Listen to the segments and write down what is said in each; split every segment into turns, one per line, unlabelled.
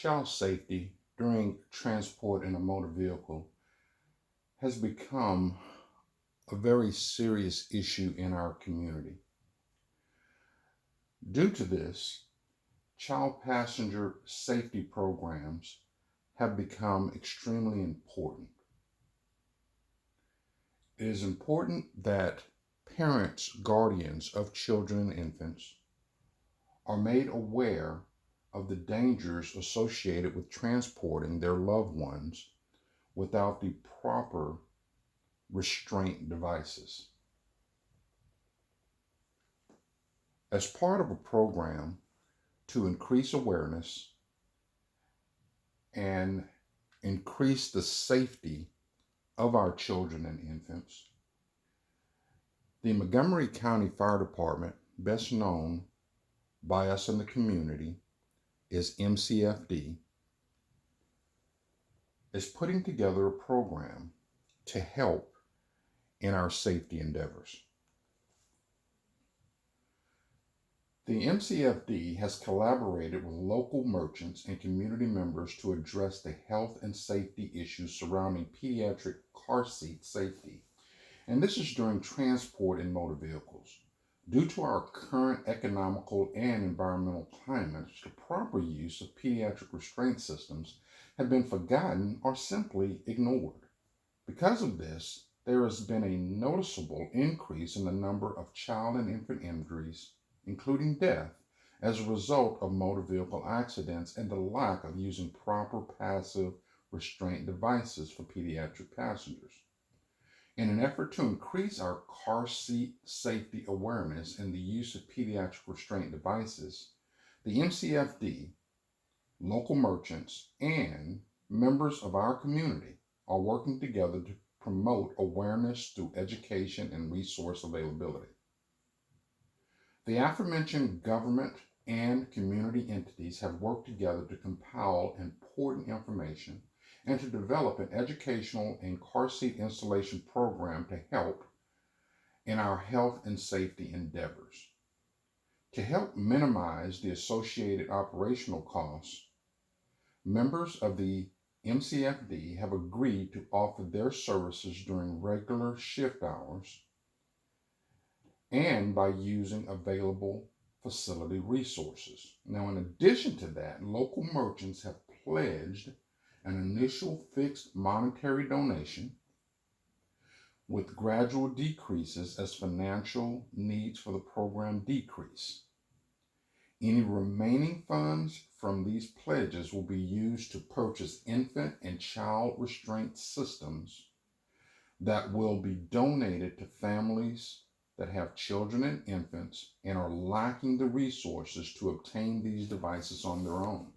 Child safety during transport in a motor vehicle has become a very serious issue in our community. Due to this, child passenger safety programs have become extremely important. It is important that parents, guardians of children and infants are made aware of the dangers associated with transporting their loved ones without the proper restraint devices. As part of a program to increase awareness and increase the safety of our children and infants, the Montgomery County Fire Department, best known by us in the community as MCFD, is putting together a program to help in our safety endeavors. The MCFD has collaborated with local merchants and community members to address the health and safety issues surrounding pediatric car seat safety. And this is during transport in motor vehicles. Due to our current economical and environmental climates, the proper use of pediatric restraint systems have been forgotten or simply ignored. Because of this, there has been a noticeable increase in the number of child and infant injuries, including death, as a result of motor vehicle accidents and the lack of using proper passive restraint devices for pediatric passengers. In an effort to increase our car seat safety awareness and the use of pediatric restraint devices, the MCFD, local merchants, and members of our community are working together to promote awareness through education and resource availability. The aforementioned government and community entities have worked together to compile important information and to develop an educational and car seat installation program to help in our health and safety endeavors. To help minimize the associated operational costs, members of the MCFD have agreed to offer their services during regular shift hours and by using available facility resources. Now, in addition to that, local merchants have pledged an initial fixed monetary donation with gradual decreases as financial needs for the program decrease. Any remaining funds from these pledges will be used to purchase infant and child restraint systems that will be donated to families that have children and infants and are lacking the resources to obtain these devices on their own.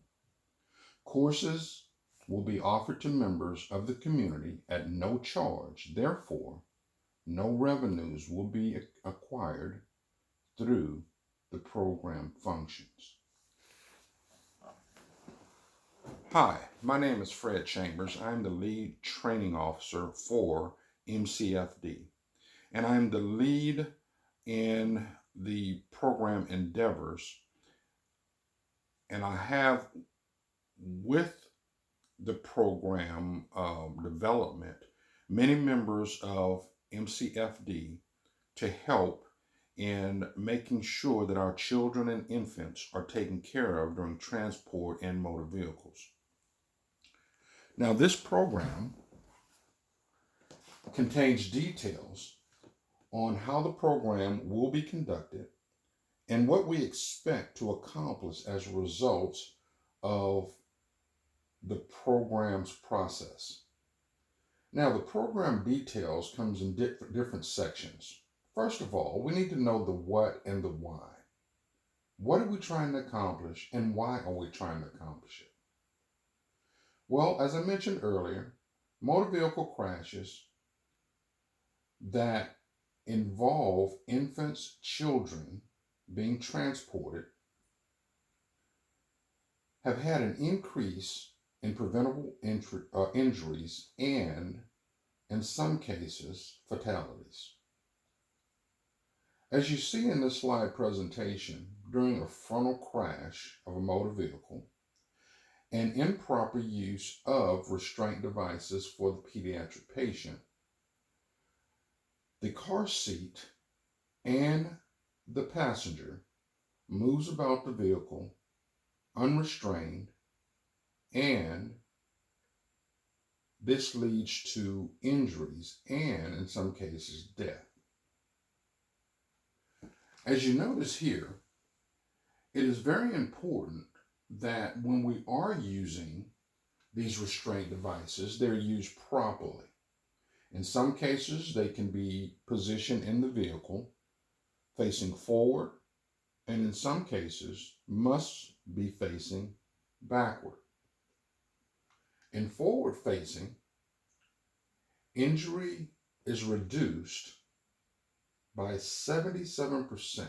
Courses will be offered to members of the community at no charge. Therefore, no revenues will be acquired through the program functions. Hi, my name is Fred Chambers. I'm the lead training officer for MCFD, and I'm the lead in the program endeavors, and I have with the program development many members of MCFD to help in making sure that our children and infants are taken care of during transport in motor vehicles. Now, this program contains details on how the program will be conducted and what we expect to accomplish as a result of the program's process. Now, the program details comes in different sections. First of all, we need to know the what and the why. What are we trying to accomplish and why are we trying to accomplish it? Well, as I mentioned earlier, motor vehicle crashes that involve infants, children being transported have had an increase in preventable injuries and, in some cases, fatalities. As you see in this slide presentation, during a frontal crash of a motor vehicle, and improper use of restraint devices for the pediatric patient. The car seat and the passenger moves about the vehicle unrestrained, and this leads to injuries and, in some cases, death. As you notice here, it is very important that when we are using these restraint devices, they're used properly. In some cases, they can be positioned in the vehicle facing forward, and in some cases, must be facing backward. In forward facing, injury is reduced by 77%.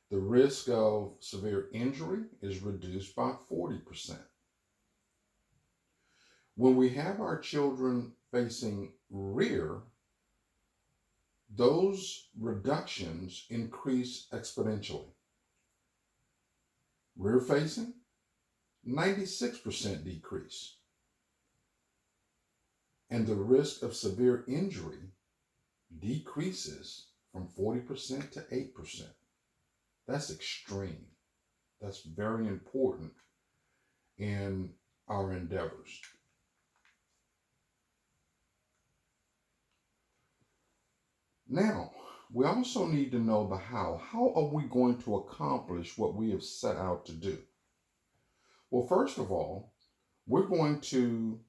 The risk of severe injury is reduced by 40%. When we have our children facing rear, those reductions increase exponentially. Rear facing, 96% decrease. And the risk of severe injury decreases from 40% to 8%. That's extreme. That's very important in our endeavors. Now, we also need to know the how. How are we going to accomplish what we have set out to do? Well, first of all, we're going to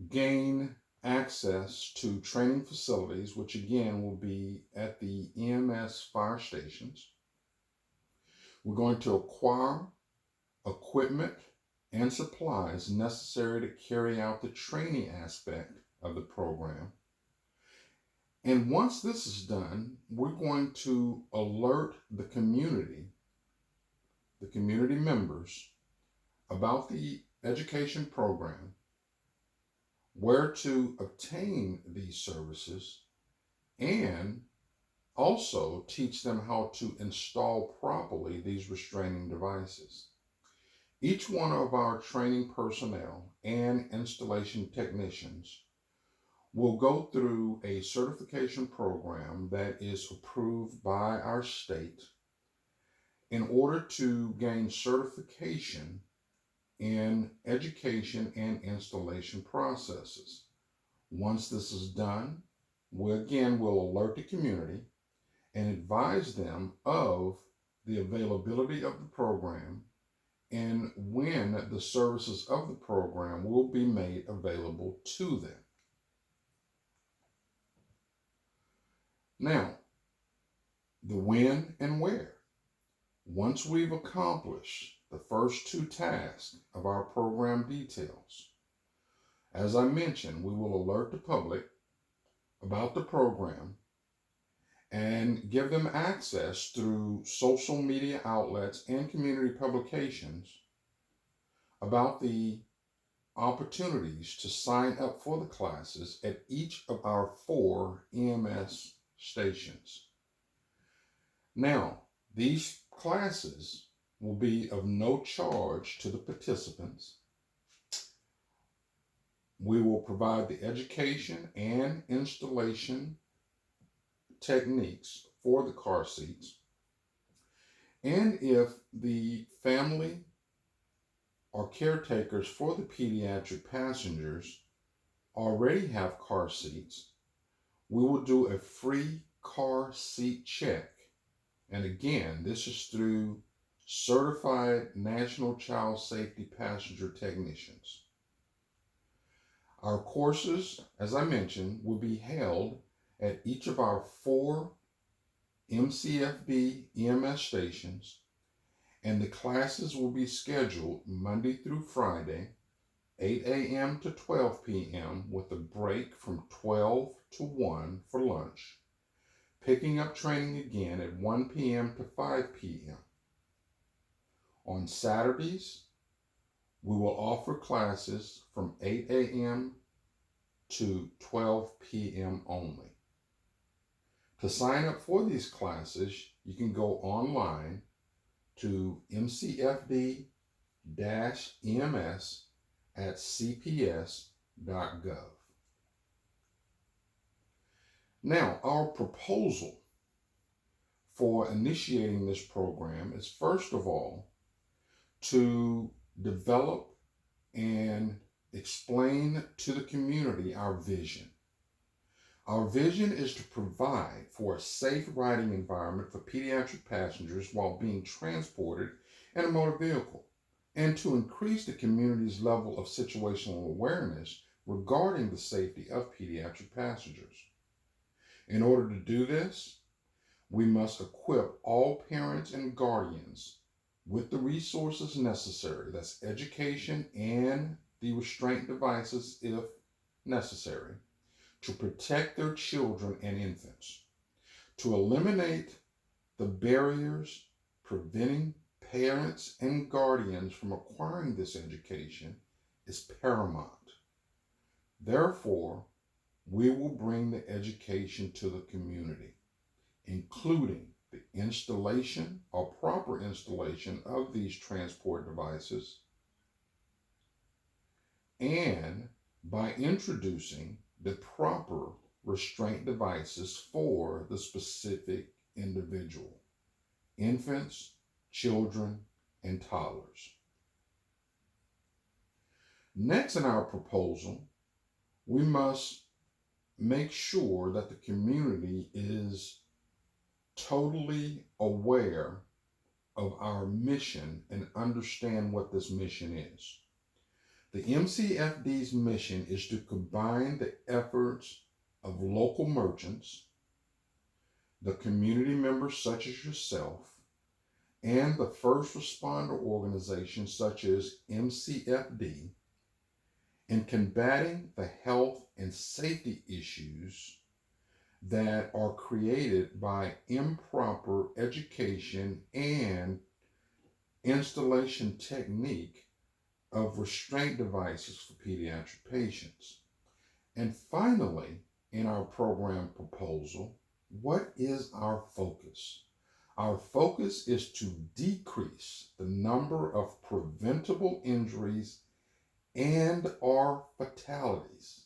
gain access to training facilities, which again will be at the EMS fire stations. We're going to acquire equipment and supplies necessary to carry out the training aspect of the program. And once this is done, we're going to alert the community members, about the education program, where to obtain these services, and also teach them how to install properly these restraining devices. Each one of our training personnel and installation technicians will go through a certification program that is approved by our state in order to gain certification in education and installation processes. Once this is done, we'll alert the community and advise them of the availability of the program and when the services of the program will be made available to them. Now, the when and where. Once we've accomplished the first two tasks of our program details, as I mentioned, we will alert the public about the program and give them access through social media outlets and community publications about the opportunities to sign up for the classes at each of our 4 EMS stations. Now, these classes will be of no charge to the participants. We will provide the education and installation techniques for the car seats. And if the family or caretakers for the pediatric passengers already have car seats, we will do a free car seat check. And again, this is through certified National Child Safety Passenger Technicians. Our courses, as I mentioned, will be held at each of our 4 MCFB EMS stations, and the classes will be scheduled Monday through Friday, 8 a.m. to 12 p.m. with a break from 12 to 1 for lunch, picking up training again at 1 p.m. to 5 p.m. On Saturdays, we will offer classes from 8 a.m. to 12 p.m. only. To sign up for these classes, you can go online to mcfd-ems@cps.gov. Now, our proposal for initiating this program is, first of all, to develop and explain to the community our vision. Our vision is to provide for a safe riding environment for pediatric passengers while being transported in a motor vehicle, and to increase the community's level of situational awareness regarding the safety of pediatric passengers. In order to do this, we must equip all parents and guardians with the resources necessary, that's education and the restraint devices if necessary, to protect their children and infants. To eliminate the barriers preventing parents and guardians from acquiring this education is paramount. Therefore, we will bring the education to the community, including the installation or proper installation of these transport devices, and by introducing the proper restraint devices for the specific individual, infants, children, and toddlers. Next in our proposal, we must make sure that the community is totally aware of our mission and understand what this mission is. The MCFD's mission is to combine the efforts of local merchants, the community members such as yourself, and the first responder organizations such as MCFD in combating the health and safety issues that are created by improper education and installation technique of restraint devices for pediatric patients. And finally, in our program proposal, what is our focus? Our focus is to decrease the number of preventable injuries and or fatalities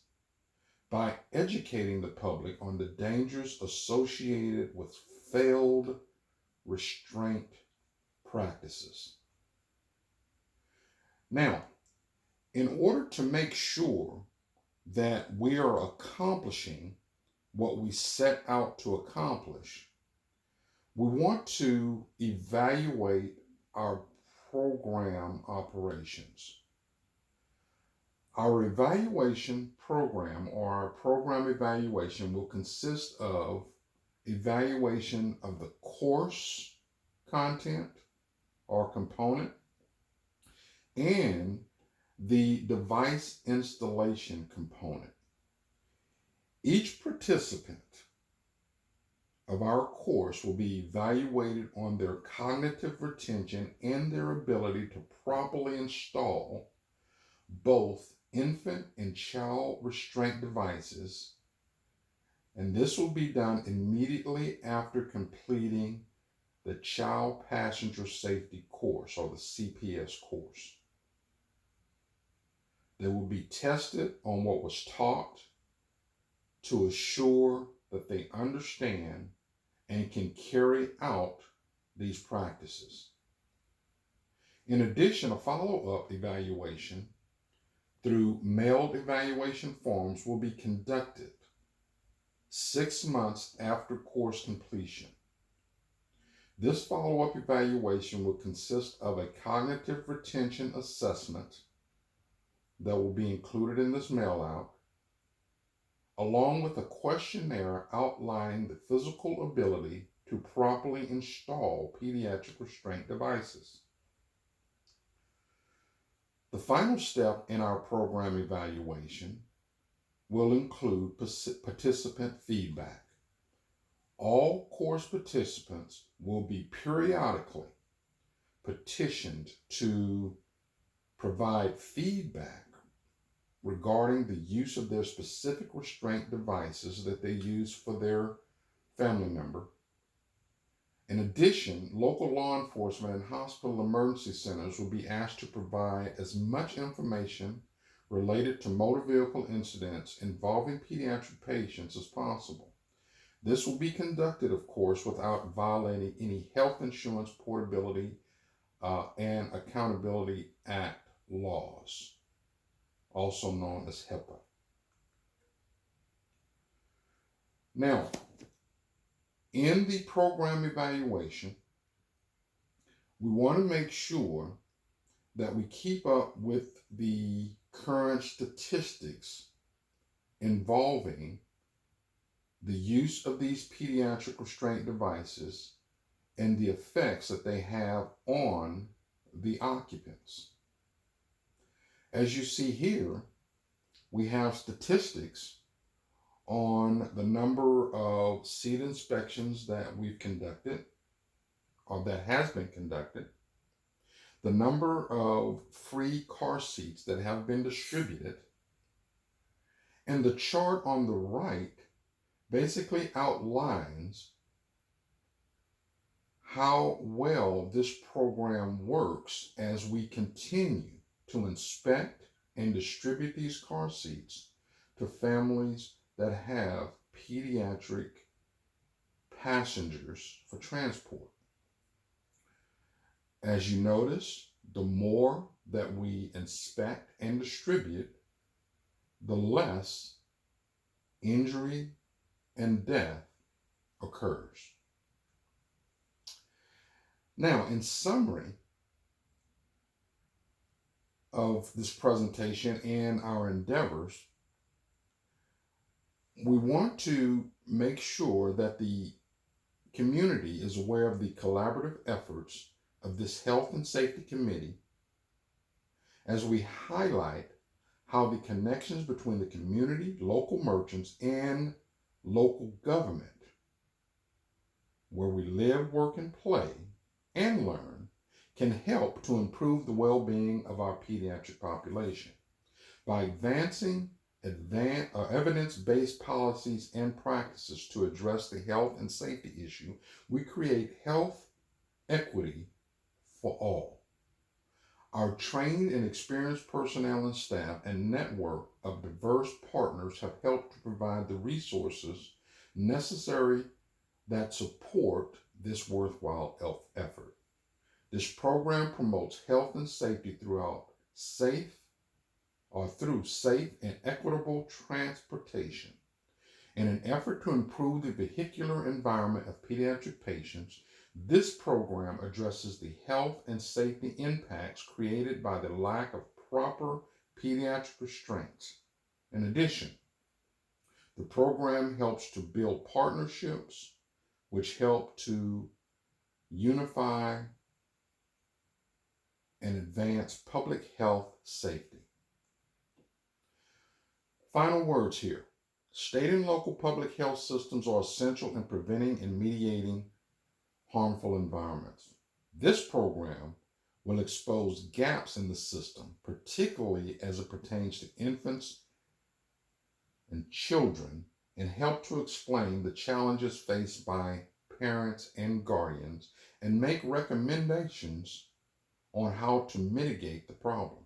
by educating the public on the dangers associated with failed restraint practices. Now, in order to make sure that we are accomplishing what we set out to accomplish, we want to evaluate our program operations. Our evaluation program, or our program evaluation, will consist of evaluation of the course content or component and the device installation component. Each participant of our course will be evaluated on their cognitive retention and their ability to properly install both infant and child restraint devices, and this will be done immediately after completing the Child Passenger Safety course, or the CPS course. They will be tested on what was taught to assure that they understand and can carry out these practices. In addition, a follow-up evaluation through mailed evaluation forms will be conducted 6 months after course completion. This follow-up evaluation will consist of a cognitive retention assessment that will be included in this mail-out, along with a questionnaire outlining the physical ability to properly install pediatric restraint devices. The final step in our program evaluation will include participant feedback. All course participants will be periodically petitioned to provide feedback regarding the use of their specific restraint devices that they use for their family member, In addition, local law enforcement and hospital emergency centers will be asked to provide as much information related to motor vehicle incidents involving pediatric patients as possible. This will be conducted, of course, without violating any Health Insurance Portability and Accountability Act laws, also known as HIPAA. Now, in the program evaluation, we want to make sure that we keep up with the current statistics involving the use of these pediatric restraint devices and the effects that they have on the occupants. As you see here, we have statistics on the number of seat inspections that we've conducted or that has been conducted, the number of free car seats that have been distributed, and the chart on the right basically outlines how well this program works as we continue to inspect and distribute these car seats to families that have pediatric passengers for transport. As you notice, the more that we inspect and distribute, the less injury and death occurs. Now, in summary of this presentation and our endeavors, we want to make sure that the community is aware of the collaborative efforts of this Health and Safety Committee as we highlight how the connections between the community, local merchants, and local government, where we live, work, and play, and learn, can help to improve the well-being of our pediatric population. By advancing evidence-based policies and practices to address the health and safety issue, we create health equity for all. Our trained and experienced personnel and staff and network of diverse partners have helped to provide the resources necessary that support this worthwhile effort. This program promotes health and safety through safe and equitable transportation. In an effort to improve the vehicular environment of pediatric patients, this program addresses the health and safety impacts created by the lack of proper pediatric restraints. In addition, the program helps to build partnerships which help to unify and advance public health safety. Final words here. State and local public health systems are essential in preventing and mediating harmful environments. This program will expose gaps in the system, particularly as it pertains to infants and children, and help to explain the challenges faced by parents and guardians and make recommendations on how to mitigate the problem.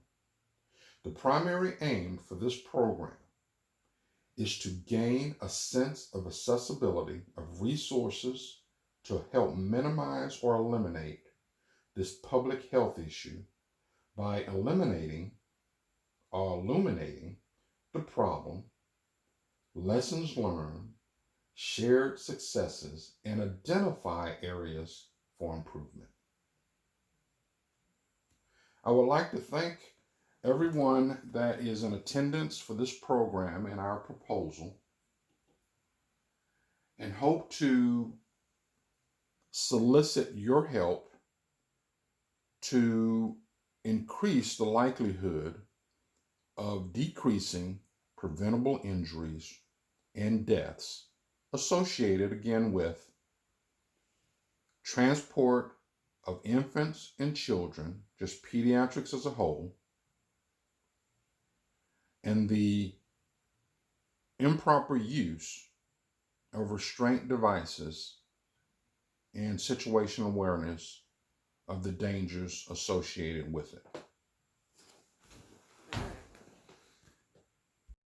The primary aim for this program is to gain a sense of accessibility of resources to help minimize or eliminate this public health issue by eliminating or illuminating the problem, lessons learned, shared successes, and identify areas for improvement. I would like to thank everyone that is in attendance for this program and our proposal, and hope to solicit your help to increase the likelihood of decreasing preventable injuries and deaths associated again with transport of infants and children, just pediatrics as a whole, and the improper use of restraint devices and situational awareness of the dangers associated with it.